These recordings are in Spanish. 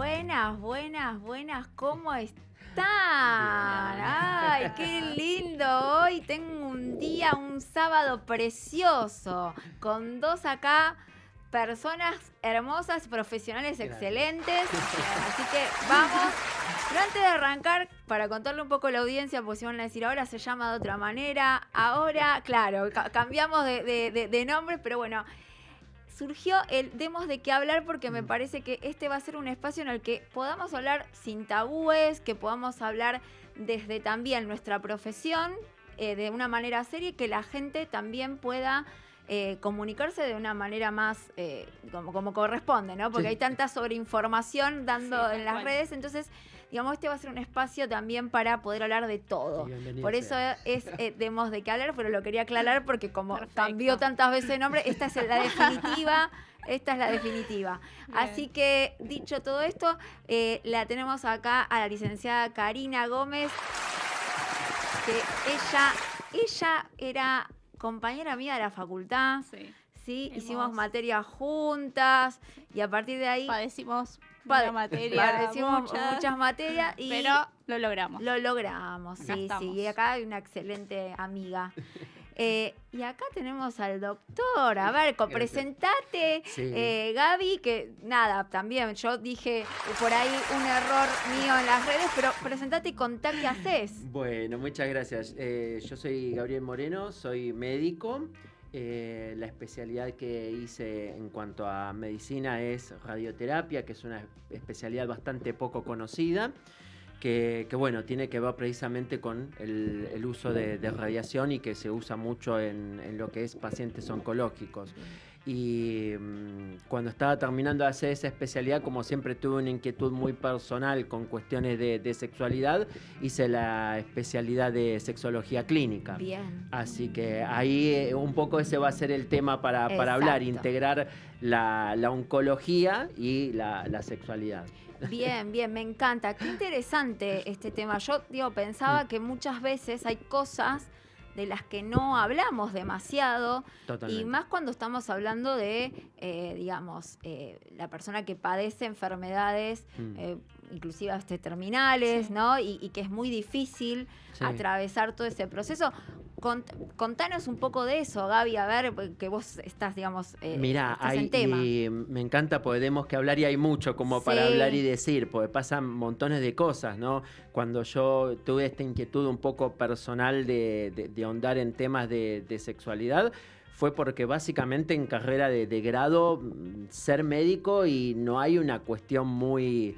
Buenas, buenas, buenas, ¿cómo están? ¡Ay, qué lindo! Hoy tengo un día, un sábado precioso, con dos acá personas hermosas, profesionales excelentes. Así que vamos. Pero antes de arrancar, para contarle un poco a la audiencia, pues si van a decir ahora se llama de otra manera, ahora, claro, cambiamos de nombre, pero bueno. Surgió el demos de qué hablar porque me parece que este va a ser un espacio en el que podamos hablar sin tabúes, que podamos hablar desde también nuestra profesión de una manera seria y que la gente también pueda comunicarse de una manera más como corresponde, ¿no? Porque hay tanta sobreinformación dando en las redes, entonces digamos, este va a ser un espacio también para poder hablar de todo. Por eso es demos de qué hablar, pero lo quería aclarar porque como cambió tantas veces de nombre, esta es la definitiva. Esta es la definitiva. Bien. Así que, dicho todo esto, la tenemos acá a la licenciada Karina Gómez, que ella era compañera mía de la facultad. Sí, hicimos materias juntas y a partir de ahí padecimos muchas materias, pero lo logramos. Lo logramos, sí. Y acá hay una excelente amiga. Y acá tenemos al doctor. A ver, presentate, Gaby, que nada, también yo dije por ahí un error mío en las redes, pero presentate y contá qué haces. Bueno, muchas gracias. Yo soy Gabriel Moreno, soy médico. La especialidad que hice en cuanto a medicina es radioterapia, que es una especialidad bastante poco conocida, que bueno, tiene que ver precisamente con el uso de radiación y que se usa mucho en lo que es pacientes oncológicos. Y cuando estaba terminando de hacer esa especialidad, como siempre tuve una inquietud muy personal con cuestiones de sexualidad, hice la especialidad de sexología clínica. Bien. Así que ahí un poco ese va a ser el tema para hablar, integrar la oncología y la sexualidad. Bien, me encanta. Qué interesante este tema. Yo pensaba que muchas veces hay cosas de las que no hablamos demasiado. Totalmente. Y más cuando estamos hablando de, la persona que padece enfermedades inclusive terminales, ¿no? Y que es muy difícil atravesar todo ese proceso. Contanos un poco de eso, Gaby, a ver, que vos estás, Mirá, estás en tema. Y me encanta, podemos que hablar y hay mucho como para hablar y decir, porque pasan montones de cosas, ¿no? Cuando yo tuve esta inquietud un poco personal de ahondar en temas de sexualidad, fue porque básicamente en carrera de grado ser médico y no hay una cuestión muy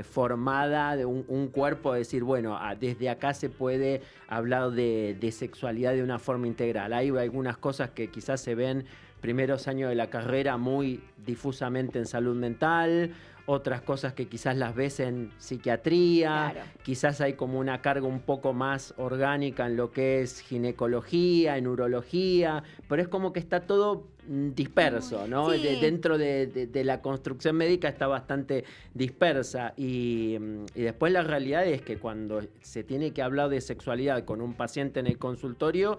formada de un cuerpo, decir, bueno, desde acá se puede hablar de sexualidad de una forma integral. Hay algunas cosas que quizás se ven primeros años de la carrera muy difusamente en salud mental, otras cosas que quizás las ves en psiquiatría, quizás hay como una carga un poco más orgánica en lo que es ginecología, en urología, pero es como que está todo disperso, ¿no? Dentro de la construcción médica está bastante dispersa y después la realidad es que cuando se tiene que hablar de sexualidad con un paciente en el consultorio,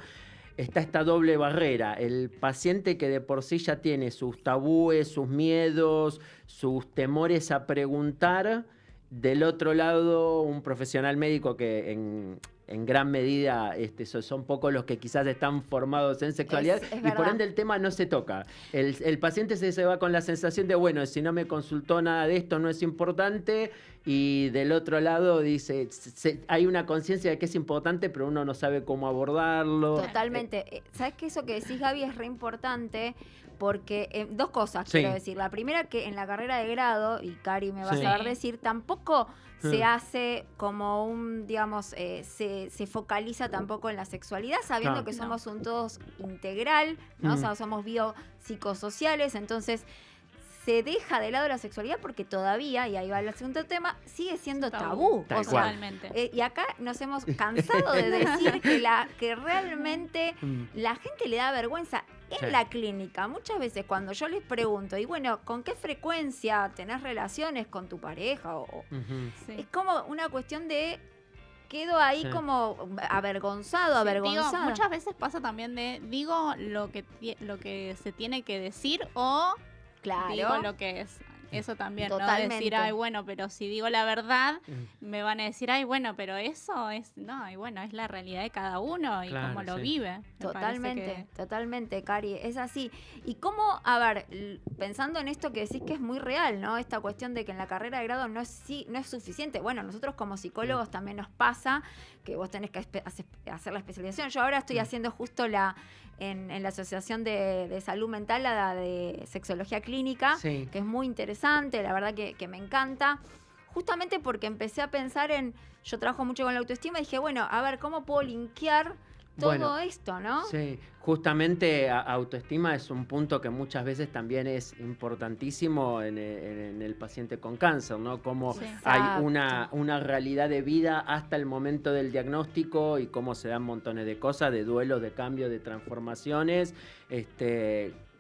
está esta doble barrera, el paciente que de por sí ya tiene sus tabúes, sus miedos, sus temores a preguntar, del otro lado un profesional médico que en gran medida son pocos los que quizás están formados en sexualidad y por ende el tema no se toca. El paciente se va con la sensación de, bueno, si no me consultó nada de esto no es importante, y del otro lado dice, hay una conciencia de que es importante, pero uno no sabe cómo abordarlo. Totalmente. ¿Sabes qué? Eso que decís, Gaby, es re importante porque dos cosas quiero decir. La primera, que en la carrera de grado, y Cari me va a saber decir, tampoco se hace como un, se focaliza tampoco en la sexualidad, sabiendo que somos un todos integral, ¿no? O sea, somos biopsicosociales, entonces se deja de lado la sexualidad porque todavía, y ahí va el segundo tema, sigue siendo tabú. Totalmente. Y acá nos hemos cansado de decir que realmente la gente le da vergüenza. En la clínica, muchas veces cuando yo les pregunto, y bueno, ¿con qué frecuencia tenés relaciones con tu pareja? Es como una cuestión de quedo ahí como avergonzada. Muchas veces pasa también digo lo que se tiene que decir o digo lo que es Eso también, Totalmente. ¿no? Decir, ay, bueno, pero si digo la verdad, me van a decir, ay, bueno, pero eso es, no, y bueno, es la realidad de cada uno y Claro, cómo lo sí. vive. Totalmente, Cari, es así. Y cómo, a ver, pensando en esto que decís que es muy real, ¿no? Esta cuestión de que en la carrera de grado no es suficiente. Bueno, nosotros como psicólogos también nos pasa que vos tenés que hacer la especialización. Yo ahora estoy haciendo justo en la Asociación de Salud Mental, la de Sexología Clínica, que es muy interesante, la verdad que me encanta. Justamente porque empecé a pensar yo trabajo mucho con la autoestima y dije, bueno, a ver, ¿cómo puedo linkear todo esto, no? Sí, justamente autoestima es un punto que muchas veces también es importantísimo en el paciente con cáncer, ¿no? Cómo hay una realidad de vida hasta el momento del diagnóstico y cómo se dan montones de cosas, de duelos, de cambios, de transformaciones,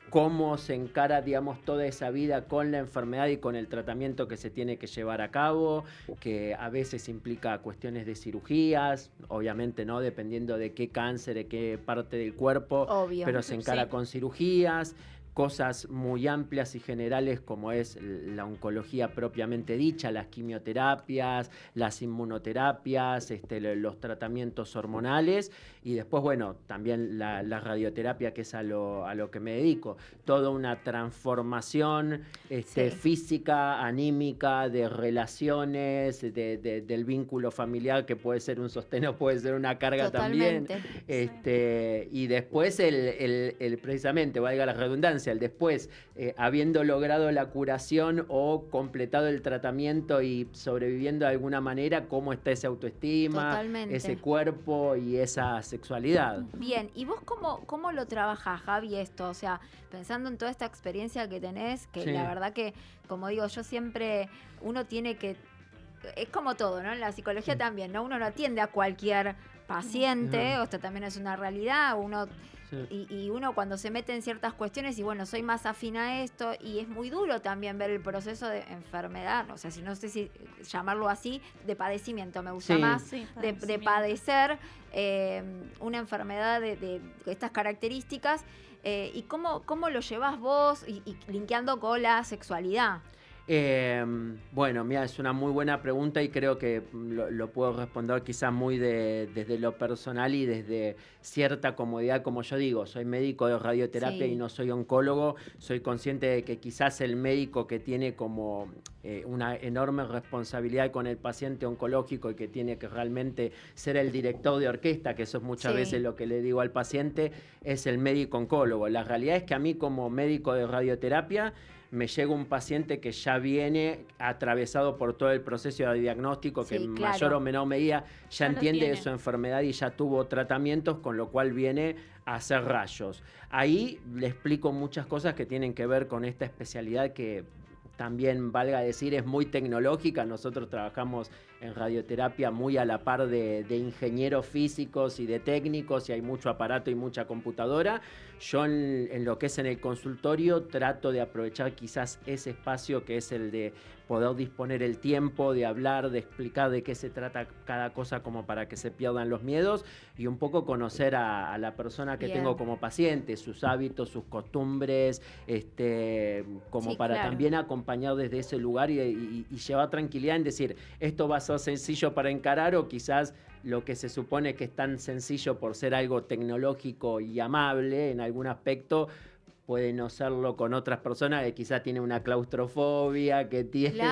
cómo se encara, digamos, toda esa vida con la enfermedad y con el tratamiento que se tiene que llevar a cabo, que a veces implica cuestiones de cirugías, obviamente, ¿no? Dependiendo de qué cáncer, de qué parte del cuerpo, obvio, pero se encara con cirugías, cosas muy amplias y generales como es la oncología propiamente dicha, las quimioterapias, las inmunoterapias, los tratamientos hormonales y después, bueno, también la radioterapia, que es a lo que me dedico. Toda una transformación física, anímica, de relaciones, del vínculo familiar, que puede ser un sostén o puede ser una carga también. Y después precisamente, valga la redundancia, el después, habiendo logrado la curación o completado el tratamiento y sobreviviendo de alguna manera, cómo está esa autoestima, ese cuerpo y esa sexualidad. Bien, ¿y vos cómo lo trabajás, Javi, esto? O sea, pensando en toda esta experiencia que tenés, que la verdad que, como digo, yo siempre, uno tiene que, es como todo, ¿no? En la psicología también, ¿no? Uno no atiende a cualquier paciente, o esto también es una realidad, uno... Y uno cuando se mete en ciertas cuestiones y bueno, soy más afín a esto y es muy duro también ver el proceso de enfermedad, o sea, no sé si llamarlo así, de padecimiento, me gusta más, de padecer una enfermedad de estas características y cómo lo llevas vos y linkeando con la sexualidad. Bueno, mira, es una muy buena pregunta y creo que lo puedo responder quizás muy desde lo personal y desde cierta comodidad. Como yo digo, soy médico de radioterapia y no soy oncólogo. Soy consciente de que quizás el médico que tiene como una enorme responsabilidad con el paciente oncológico y que tiene que realmente ser el director de orquesta, que eso es muchas veces lo que le digo al paciente, es el médico oncólogo. La realidad es que a mí como médico de radioterapia me llega un paciente que ya viene atravesado por todo el proceso de diagnóstico, que en mayor o menor medida ya entiende de su enfermedad y ya tuvo tratamientos, con lo cual viene a hacer rayos. Ahí le explico muchas cosas que tienen que ver con esta especialidad que también, valga decir, es muy tecnológica. Nosotros trabajamos en radioterapia muy a la par de ingenieros físicos y de técnicos, y hay mucho aparato y mucha computadora. Yo en lo que es en el consultorio trato de aprovechar quizás ese espacio que es el de poder disponer el tiempo, de hablar, de explicar de qué se trata cada cosa, como para que se pierdan los miedos y un poco conocer a la persona que tengo como paciente, sus hábitos, sus costumbres, como para también acompañar desde ese lugar y llevar tranquilidad en decir, esto va a ser sencillo para encarar, o quizás lo que se supone que es tan sencillo por ser algo tecnológico y amable en algún aspecto, puede no serlo con otras personas que quizás tienen una claustrofobia, que tienen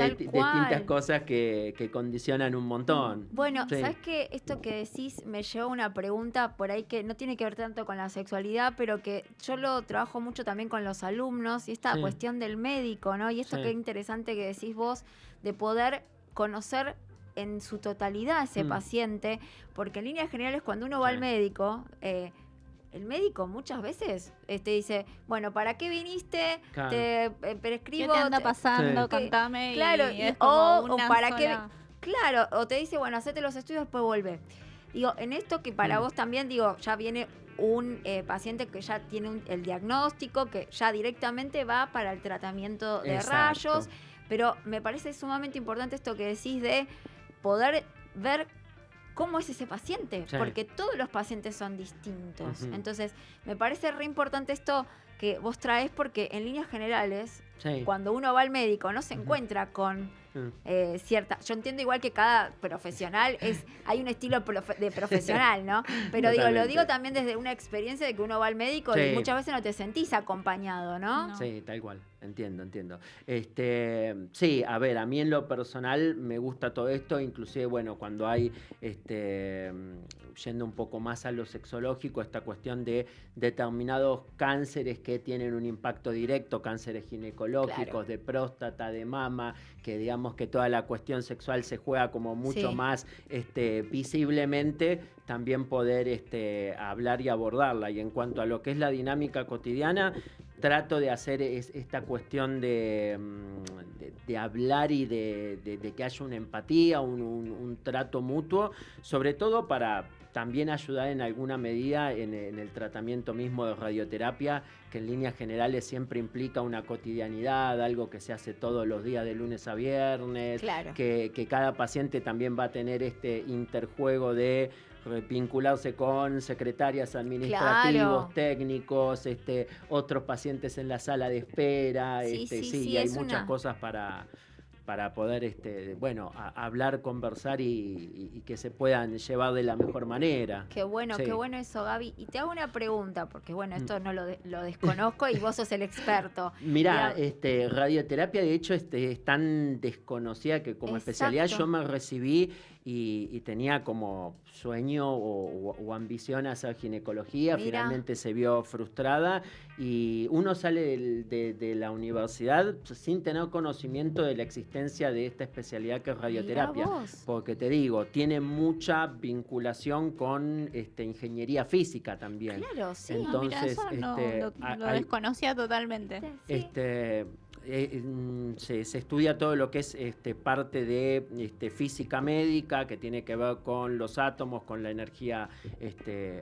distintas cosas que condicionan un montón. Bueno, ¿sabes qué? Esto que decís me lleva a una pregunta por ahí que no tiene que ver tanto con la sexualidad, pero que yo lo trabajo mucho también con los alumnos, y esta cuestión del médico, ¿no? Y esto que interesante que decís vos, de poder conocer en su totalidad a ese paciente, porque en líneas generales cuando uno va al médico, el médico muchas veces dice, bueno, ¿para qué viniste? Te prescribo. ¿Qué te anda pasando? Contame. Claro, y es como o para qué. Claro, o te dice, bueno, hacete los estudios, después vuelve. Digo, en esto que para vos también, digo, ya viene un paciente que ya tiene el diagnóstico, que ya directamente va para el tratamiento de rayos, pero me parece sumamente importante esto que decís de poder ver cómo es ese paciente, Sí. porque todos los pacientes son distintos. Ujú. Entonces, me parece re importante esto que vos traes, porque en líneas generales, Sí. cuando uno va al médico, no se Ujú. encuentra con Mm. cierta... Yo entiendo igual que cada profesional hay un estilo de profesional, ¿no? Pero lo Totalmente. digo también desde una experiencia de que uno va al médico Sí. y muchas veces no te sentís acompañado, ¿no? No. Sí, tal cual. Entiendo. Sí, a ver, a mí en lo personal me gusta todo esto, inclusive, bueno, cuando hay, yendo un poco más a lo sexológico, esta cuestión de determinados cánceres que tienen un impacto directo, cánceres ginecológicos, Claro. de próstata, de mama, que digamos que toda la cuestión sexual se juega como mucho Sí. más visiblemente, también poder hablar y abordarla. Y en cuanto a lo que es la dinámica cotidiana, trato de hacer esta cuestión de hablar y de que haya una empatía, un trato mutuo, sobre todo para también ayudar en alguna medida en el tratamiento mismo de radioterapia, que en líneas generales siempre implica una cotidianidad, algo que se hace todos los días de lunes a viernes, Claro. que cada paciente también va a tener este interjuego de vincularse con secretarias administrativos, Claro. técnicos, otros pacientes en la sala de espera, Sí, sí, y hay es muchas una... cosas para poder hablar, conversar y que se puedan llevar de la mejor manera. Qué Sí. bueno eso, Gaby. Y te hago una pregunta, porque bueno, esto Mm. no lo desconozco y vos sos el experto. Mirá, Diga- radioterapia de hecho es tan desconocida que como especialidad Exacto. yo me recibí y tenía como sueño o ambición a hacer ginecología, Mira. finalmente se vio frustrada y uno sale de la universidad sin tener conocimiento de la existencia de esta especialidad que es radioterapia. Mirá vos. Porque te digo, tiene mucha vinculación con ingeniería física también. Claro, sí. No, mira, Entonces, eso no, lo hay- desconocía totalmente. Sí. Se estudia todo lo que es parte de física médica, que tiene que ver con los átomos, con la energía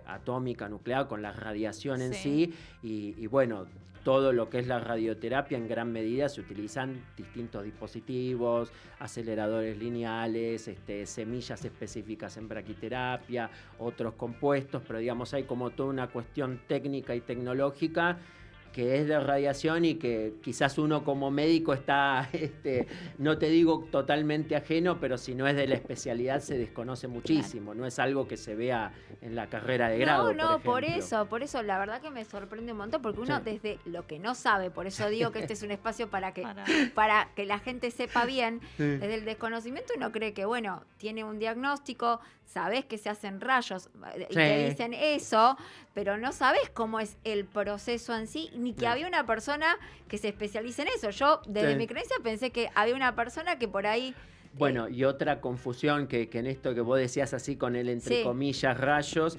atómica, nuclear, con la radiación en sí, y bueno, todo lo que es la radioterapia en gran medida se utilizan distintos dispositivos, aceleradores lineales, semillas específicas en braquiterapia, otros compuestos, pero digamos hay como toda una cuestión técnica y tecnológica que es de radiación y que quizás uno como médico está, no te digo totalmente ajeno, pero si no es de la especialidad se desconoce muchísimo, no es algo que se vea en la carrera de grado, No, por eso, la verdad que me sorprende un montón, porque uno Sí. desde lo que no sabe, por eso digo que este es un espacio para que la gente sepa bien, desde el desconocimiento uno cree que, bueno, tiene un diagnóstico, sabés que se hacen rayos y te Sí. dicen eso, pero no sabés cómo es el proceso en sí, ni que No. había una persona que se especialice en eso. Yo, desde Sí. mi creencia, pensé que había una persona que por ahí... Bueno, y otra confusión que en esto que vos decías así con el entre Sí. comillas rayos,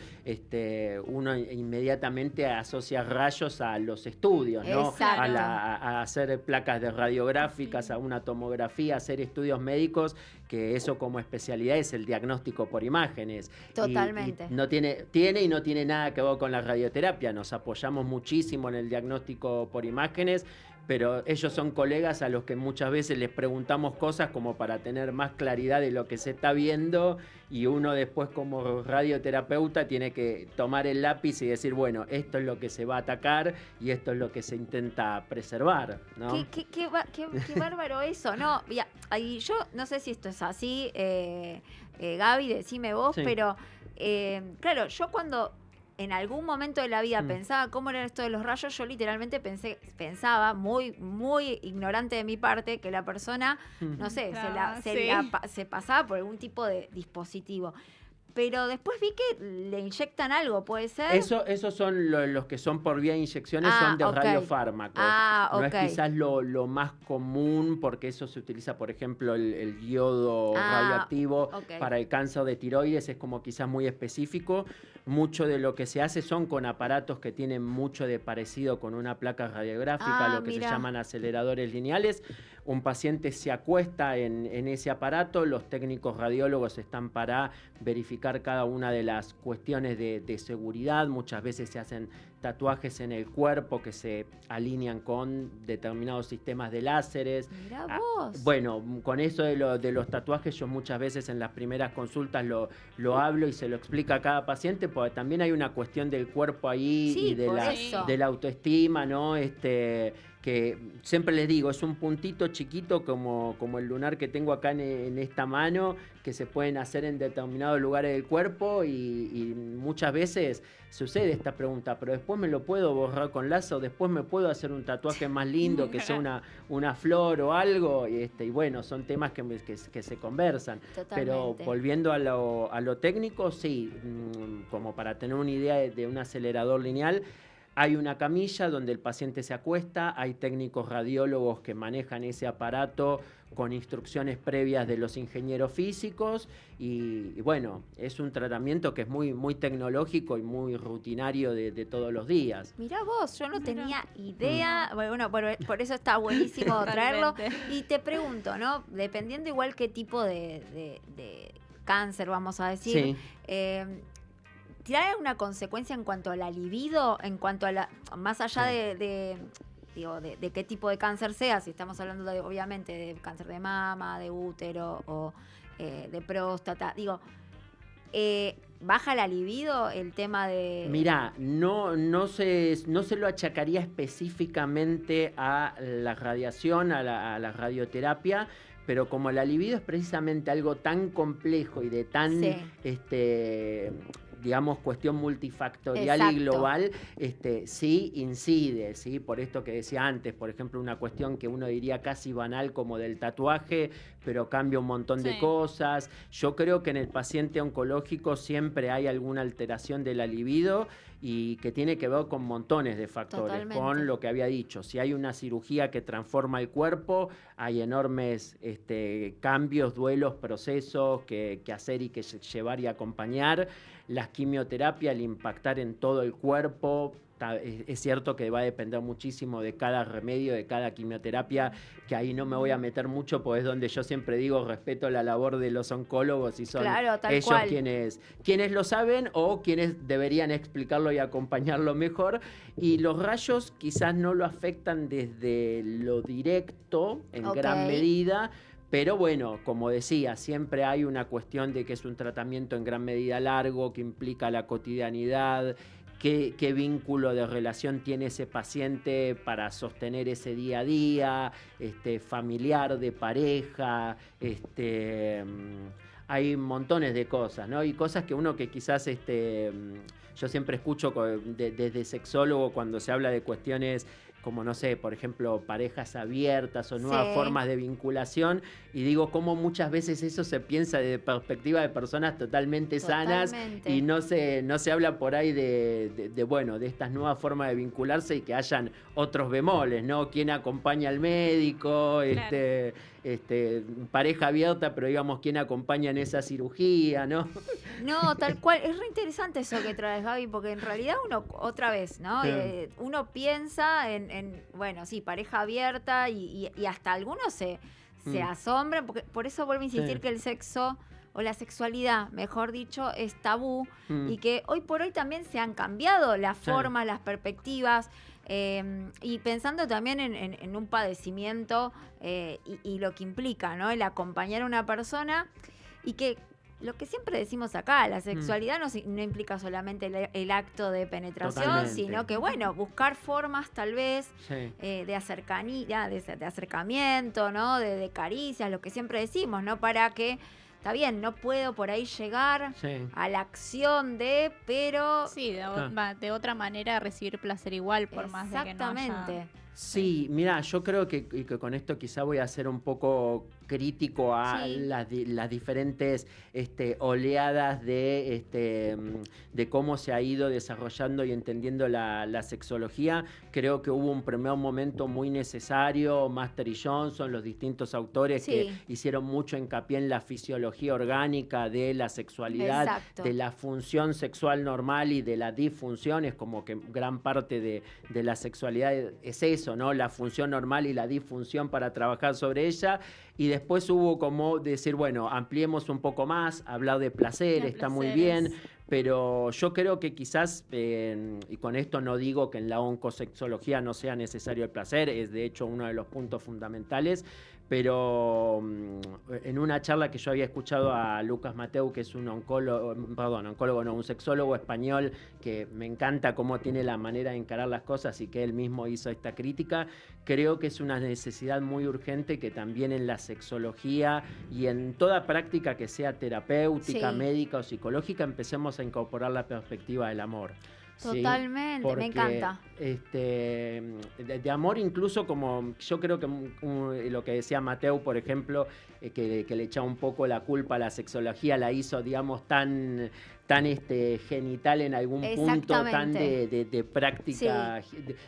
uno inmediatamente asocia rayos a los estudios, ¿no? Exacto. A hacer placas de radiográficas, a una tomografía, a hacer estudios médicos, que eso como especialidad es el diagnóstico por imágenes. Totalmente. Y no tiene y no tiene nada que ver con la radioterapia. Nos apoyamos muchísimo en el diagnóstico por imágenes, pero ellos son colegas a los que muchas veces les preguntamos cosas como para tener más claridad de lo que se está viendo, y uno después como radioterapeuta tiene que tomar el lápiz y decir, bueno, esto es lo que se va a atacar y esto es lo que se intenta preservar, ¿no? Qué bárbaro eso, ¿no? Ya, y yo no sé si esto es así, Gaby, decime vos, Sí. pero claro, yo cuando en algún momento de la vida Mm. pensaba cómo era esto de los rayos, yo literalmente pensaba, muy, muy ignorante de mi parte, que la persona, no sé, Claro, se pasaba por algún tipo de dispositivo. Pero después vi que le inyectan algo, ¿puede ser? Esos son los que son por vía de inyecciones, Ah, son de ok. radiofármacos. Ah, No ok. es quizás lo más común, porque eso se utiliza, por ejemplo, el yodo radioactivo ok. para el cáncer de tiroides, es como quizás muy específico. Mucho de lo que se hace son con aparatos que tienen mucho de parecido con una placa radiográfica, lo que mira. se llaman aceleradores lineales. Un paciente se acuesta en ese aparato, los técnicos radiólogos están para verificar cada una de las cuestiones de seguridad, muchas veces se hacen tatuajes en el cuerpo que se alinean con determinados sistemas de láseres. Mirá vos. Bueno, con eso de los tatuajes yo muchas veces en las primeras consultas lo hablo y se lo explica a cada paciente, porque también hay una cuestión del cuerpo ahí Sí, y por eso. de la autoestima, ¿no? Que siempre les digo, es un puntito chiquito como el lunar que tengo acá en esta mano, que se pueden hacer en determinados lugares del cuerpo y muchas veces sucede esta pregunta, pero después me lo puedo borrar con láser, después me puedo hacer un tatuaje más lindo, que sea una flor o algo, y bueno, son temas que se conversan. Totalmente. Pero volviendo a lo técnico, sí, como para tener una idea de un acelerador lineal, hay una camilla donde el paciente se acuesta, hay técnicos radiólogos que manejan ese aparato con instrucciones previas de los ingenieros físicos y bueno, es un tratamiento que es muy, muy tecnológico y muy rutinario de todos los días. Mirá vos, yo no tenía idea. Bueno, por eso está buenísimo traerlo. Y te pregunto, ¿no? Dependiendo igual qué tipo de cáncer, vamos a decir, Sí. ¿tiene alguna consecuencia en cuanto a la libido? En cuanto a más allá de qué tipo de cáncer sea, si estamos hablando obviamente de cáncer de mama, de útero o de próstata, ¿baja la libido el tema de...? Mirá, no se lo achacaría específicamente a la radiación, a la radioterapia, pero como la libido es precisamente algo tan complejo y de tan, digamos, cuestión multifactorial y global, sí incide, ¿sí? Por esto que decía antes, por ejemplo, una cuestión que uno diría casi banal como del tatuaje, pero cambia un montón de cosas. Yo creo que en el paciente oncológico siempre hay alguna alteración de la libido y que tiene que ver con montones de factores. Totalmente. Con lo que había dicho. Si hay una cirugía que transforma el cuerpo, hay enormes cambios, duelos, procesos que hacer y que llevar y acompañar. Las quimioterapias, al impactar en todo el cuerpo, es cierto que va a depender muchísimo de cada remedio, de cada quimioterapia, que ahí no me voy a meter mucho, porque es donde yo siempre digo, respeto la labor de los oncólogos y son ellos quienes lo saben o quienes deberían explicarlo y acompañarlo mejor. Y los rayos quizás no lo afectan desde lo directo, en gran medida, pero bueno, como decía, siempre hay una cuestión de que es un tratamiento en gran medida largo, que implica la cotidianidad, qué vínculo de relación tiene ese paciente para sostener ese día a día, familiar, de pareja, hay montones de cosas, ¿no? Y cosas que uno que quizás yo siempre escucho desde sexólogo cuando se habla de cuestiones como, no sé, por ejemplo, parejas abiertas o nuevas formas de vinculación, y digo cómo muchas veces eso se piensa desde perspectiva de personas totalmente sanas y no se habla por ahí de estas nuevas formas de vincularse y que hayan otros bemoles, ¿no? ¿Quién acompaña al médico? Pareja abierta, pero digamos, ¿quién acompaña en esa cirugía, no? No, tal cual. Es re interesante eso que traes, Gaby, porque en realidad uno, otra vez, ¿no? Uno piensa en pareja abierta y hasta algunos se asombran, porque por eso vuelvo a insistir que el sexo o la sexualidad, mejor dicho, es tabú y que hoy por hoy también se han cambiado las formas, las perspectivas. Y pensando también en un padecimiento y lo que implica, ¿no? El acompañar a una persona y que lo que siempre decimos acá, la sexualidad no implica solamente el acto de penetración, sino que, buscar formas tal vez de cercanía, de acercamiento, ¿no? De caricias, lo que siempre decimos, ¿no? Para que... Está bien, no puedo por ahí llegar a la acción pero... Sí, de otra manera recibir placer igual, por más de que no haya... Exactamente. Sí, mira, yo creo que con esto quizá voy a ser un poco crítico a las diferentes oleadas de cómo se ha ido desarrollando y entendiendo la sexología. Creo que hubo un primer momento muy necesario, Master y Johnson, los distintos autores que hicieron mucho hincapié en la fisiología orgánica de la sexualidad, de la función sexual normal y de la disfunción. Es como que gran parte de la sexualidad es eso, ¿no? La función normal y la disfunción para trabajar sobre ella. Y después hubo como decir, ampliemos un poco más, hablar de placer, está muy bien, pero yo creo que quizás, y con esto no digo que en la oncosexología no sea necesario el placer, es de hecho uno de los puntos fundamentales, pero en una charla que yo había escuchado a Lucas Mateu, que es un un sexólogo español, que me encanta cómo tiene la manera de encarar las cosas y que él mismo hizo esta crítica, creo que es una necesidad muy urgente que también en la sexología y en toda práctica que sea terapéutica, Sí. médica o psicológica, empecemos a incorporar la perspectiva del amor. ¿Sí? Totalmente, Porque, me encanta. de amor incluso como yo creo que lo que decía Mateu, por ejemplo, que le echaba un poco la culpa a la sexología, la hizo, digamos, tan genital en algún punto, tan de práctica,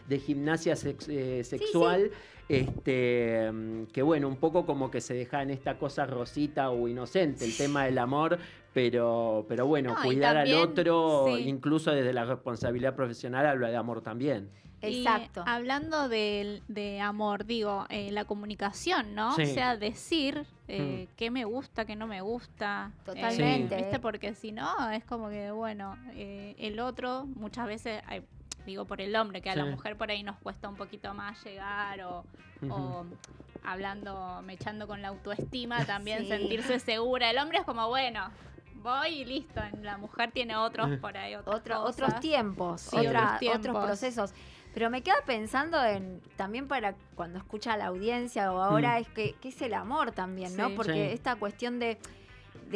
de gimnasia sexual. Que bueno, un poco como que se deja en esta cosa rosita o inocente el tema del amor, pero bueno, No, y cuidar también, al otro, sí. incluso desde la responsabilidad profesional, habla de amor también. Exacto. Y hablando de amor, digo, la comunicación, ¿no? Sí. O sea, decir qué me gusta, qué no me gusta. Totalmente. ¿Viste? Porque si no, es como que, bueno, el otro muchas veces, digo por el hombre, que a la Sí. mujer por ahí nos cuesta un poquito más llegar o hablando, mechando con la autoestima, también Sí. sentirse segura. El hombre es como, bueno, voy y listo. La mujer tiene otros por ahí, otros Otros tiempos, Sí, otros tiempos. procesos. Pero me queda pensando en, también para cuando escucha a la audiencia o ahora, es que es el amor también, ¿no? Sí. Porque Sí. esta cuestión de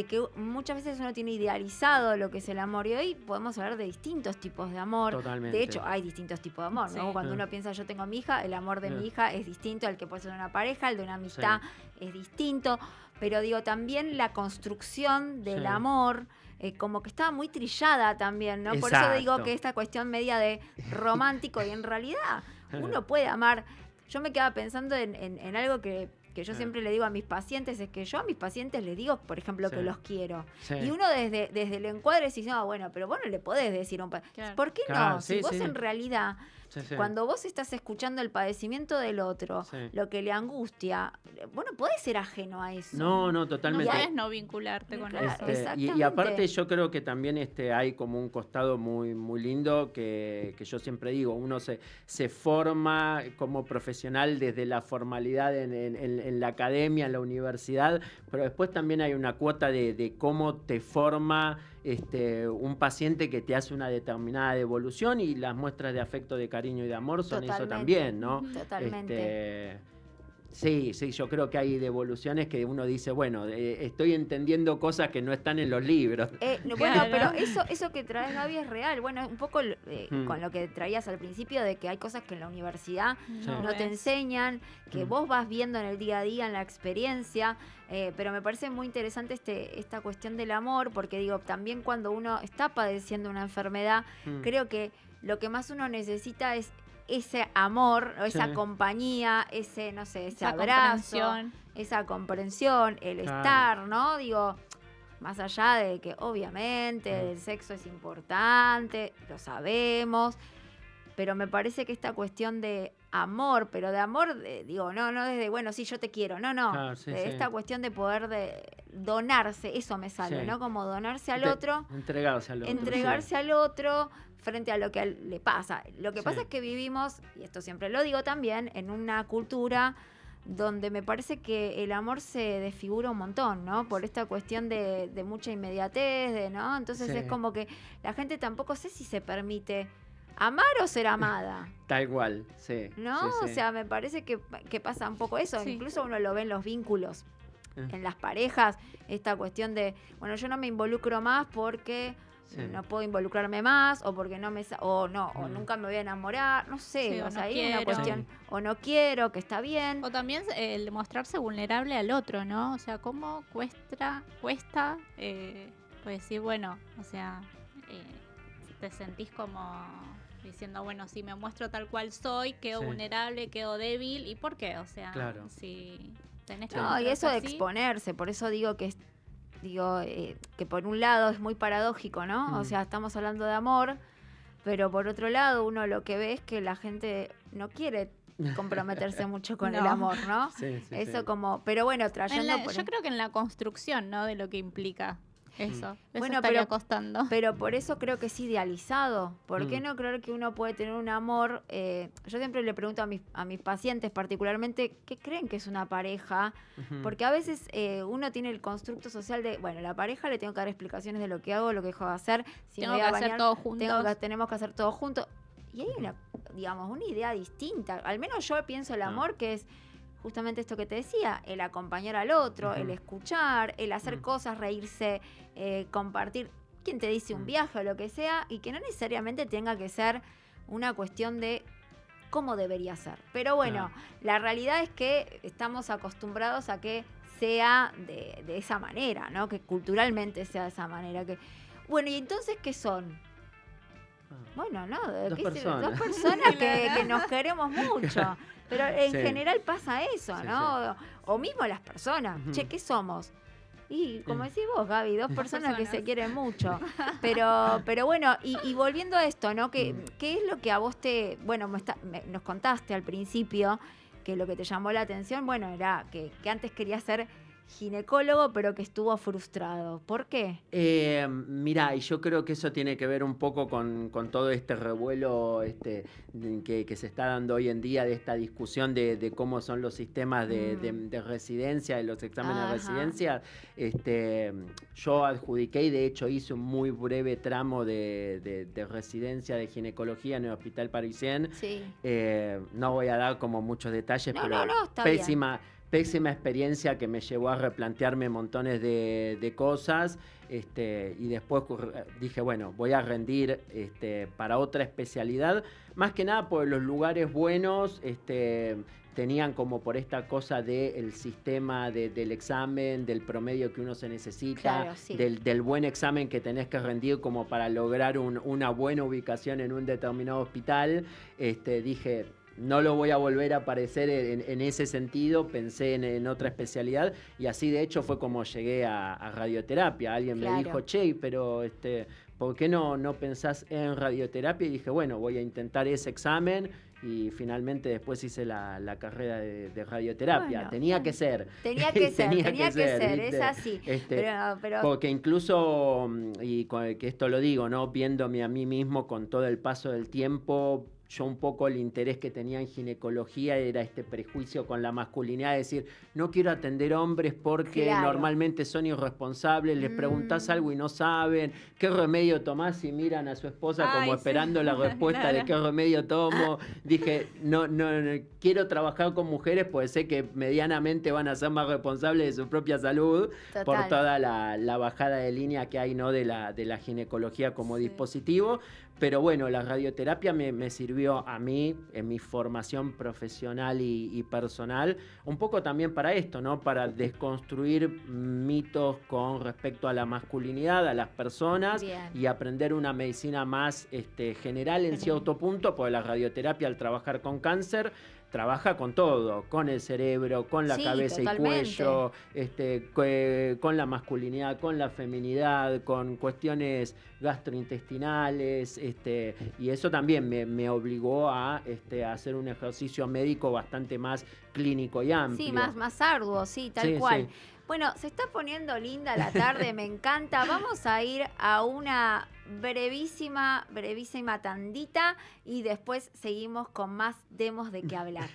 que muchas veces uno tiene idealizado lo que es el amor y hoy podemos hablar de distintos tipos de amor. Totalmente. De hecho, hay distintos tipos de amor, ¿no? Sí. Cuando uno piensa yo tengo a mi hija, el amor de mi Sí. hija es distinto al que puede ser una pareja, el de una amistad es distinto. Pero digo, también la construcción del Sí. amor como que estaba muy trillada también, ¿no? Por eso digo Exacto. que esta cuestión media de romántico y en realidad uno puede amar. Yo me quedaba pensando en algo que yo siempre le digo a mis pacientes, es que yo a mis pacientes les digo, por ejemplo, Sí. que los quiero. Sí. Y uno desde el encuadre dice, no, bueno, pero vos no le podés decir a un paciente. Claro. ¿Por qué Claro, no? sí, Si vos sí. en realidad, Sí, sí. cuando vos estás escuchando el padecimiento del otro, Sí. lo que le angustia, vos no podés ser ajeno a eso. No, No totalmente. puedes no vincularte con Claro, eso. Y exactamente. aparte yo creo que también hay como un costado muy, muy lindo que yo siempre digo, uno se forma como profesional desde la formalidad en la academia, en la universidad, pero después también hay una cuota de cómo te forma un paciente que te hace una determinada devolución, y las muestras de afecto, de cariño y de amor son eso Totalmente. también, ¿no? Totalmente. Sí, yo creo que hay devoluciones que uno dice, bueno, estoy entendiendo cosas que no están en los libros. Bueno, Claro. pero eso que traes, Gaby, es real. Bueno, un poco Mm. con lo que traías al principio de que hay cosas que en la universidad no te ves. enseñan, que Mm. vos vas viendo en el día a día, en la experiencia. Pero me parece muy interesante esta cuestión del amor, porque digo, también cuando uno está padeciendo una enfermedad, Mm. creo que lo que más uno necesita es ese amor, o esa Sí. compañía, ese, no sé, ese Esa abrazo, comprensión. esa comprensión, el Claro. estar, ¿no? Digo, más allá de que obviamente Mm. el sexo es importante, lo sabemos, pero me parece que esta cuestión de amor, pero de amor, digo, no desde, bueno, sí, yo te quiero, no, Claro, sí, de sí. esta cuestión de poder de donarse, eso me sale, Sí. ¿no? Como donarse al De- otro, Entregarse al otro. entregarse al otro frente a lo que le pasa. Lo que Sí. pasa es que vivimos, y esto siempre lo digo también, en una cultura donde me parece que el amor se desfigura un montón, ¿no? Por esta cuestión de mucha inmediatez, ¿no? Entonces Sí. es como que la gente tampoco sé si se permite amar o ser amada, Tal cual, sí. ¿no? sí, O sí. sea, me parece que pasa un poco eso. Sí. Incluso uno lo ve en los vínculos, Eh, en las parejas, esta cuestión de, bueno, yo no me involucro más porque sí. no puedo involucrarme más, o porque no me o Mm. nunca me voy a enamorar, no sé, Sí, o o sea, no hay una quiero. cuestión, Sí. o no quiero, que está bien. O también el mostrarse vulnerable al otro, ¿no? O sea, cómo cuesta pues decir, bueno, o sea, te sentís como diciendo, bueno, si me muestro tal cual soy, quedo Sí. vulnerable, quedo débil, ¿y por qué? O sea, Claro. si tenés que No, y mostrarte eso de así, exponerse, por eso digo que que por un lado es muy paradójico, ¿no? O Mm. sea, estamos hablando de amor, pero por otro lado uno lo que ve es que la gente no quiere comprometerse mucho con el No. amor, ¿no? Sí, sí, Eso sí. como, pero bueno, en trayendo la- por yo creo que en la construcción, ¿no? De lo que implica. Eso Bueno, estaría pero- costando. Pero por eso creo que es idealizado. ¿Por qué Mm. no creer que uno puede tener un amor? Yo siempre le pregunto a mis pacientes particularmente, ¿qué creen que es una pareja? Ujú. Porque a veces uno tiene el constructo social de, bueno, la pareja le tengo que dar explicaciones de lo que hago, lo que dejo de hacer. Si Tengo me voy que a hacer bañar, todo juntos. tenemos que hacer todo juntos. Y hay una, digamos, una idea distinta. Al menos yo pienso el amor que es justamente esto que te decía, el acompañar al otro, el escuchar, el hacer cosas, reírse, compartir. ¿Quién te dice un viaje o lo que sea? Y que no necesariamente tenga que ser una cuestión de cómo debería ser. Pero bueno, la realidad es que estamos acostumbrados a que sea de esa manera, ¿no? Que culturalmente sea de esa manera. Bueno, ¿y entonces qué son? Bueno, no, Dos ¿qué sé? personas. Dos personas que nos queremos mucho. Pero en Sí. general pasa eso, Sí, ¿no? O mismo las personas. Ujú. Che, ¿qué somos? Y como decís vos, Gaby, dos personas que personas. se quieren mucho. Pero bueno, y volviendo a esto, ¿no? ¿Qué es lo que a vos bueno, nos contaste al principio que lo que te llamó la atención, bueno, era que antes querías ser ginecólogo, pero que estuvo frustrado. ¿Por qué? Mirá, y yo creo que eso tiene que ver un poco con todo este revuelo que se está dando hoy en día, de esta discusión de cómo son los sistemas de residencia, de los exámenes Ajá. de residencia. Yo adjudiqué y de hecho hice un muy breve tramo de residencia de ginecología en el Hospital Parisien. Sí. No voy a dar como muchos detalles, No, pero no, está pésima experiencia que me llevó a replantearme montones de cosas, y después dije, bueno, voy a rendir para otra especialidad, más que nada por los lugares buenos, tenían como por esta cosa del sistema del examen, del promedio que uno se necesita, Claro, sí. del buen examen que tenés que rendir como para lograr una buena ubicación en un determinado hospital. Dije, no lo voy a volver a aparecer en ese sentido, pensé en otra especialidad y así de hecho fue como llegué a radioterapia. Alguien Claro. me dijo, che, pero ¿por qué no pensás en radioterapia? Y dije, bueno, voy a intentar ese examen y finalmente después hice la carrera de radioterapia. Bueno, tenía que ser. Tenía que ser, ¿viste? es así. Pero Porque incluso, que esto lo digo, ¿no? Viéndome a mí mismo con todo el paso del tiempo, yo un poco el interés que tenía en ginecología era este prejuicio con la masculinidad, de decir, no quiero atender hombres porque Claro. normalmente son irresponsables, les preguntás algo y no saben, ¿qué remedio tomás? Y miran a su esposa como Ay, esperando sí. la respuesta de Claro. qué remedio tomo. Dije, no, quiero trabajar con mujeres porque sé que medianamente van a ser más responsables de su propia salud. Total. Por toda la bajada de línea que hay, ¿no? de la ginecología como dispositivo. Pero bueno, la radioterapia me sirvió a mí en mi formación profesional y personal, un poco también para esto, ¿no? Para desconstruir mitos con respecto a la masculinidad, a las personas. Bien. Y aprender una medicina más general en cierto punto, porque la radioterapia al trabajar con cáncer trabaja con todo, con el cerebro, con la Sí, cabeza totalmente. y cuello, con la masculinidad, con la feminidad, con cuestiones gastrointestinales, y eso también me obligó a hacer un ejercicio médico bastante más clínico y amplio. Sí, más arduo, sí, tal Sí, cual. sí. Bueno, se está poniendo linda la tarde, me encanta. Vamos a ir a una brevísima tandita y después seguimos con más demos de qué hablar.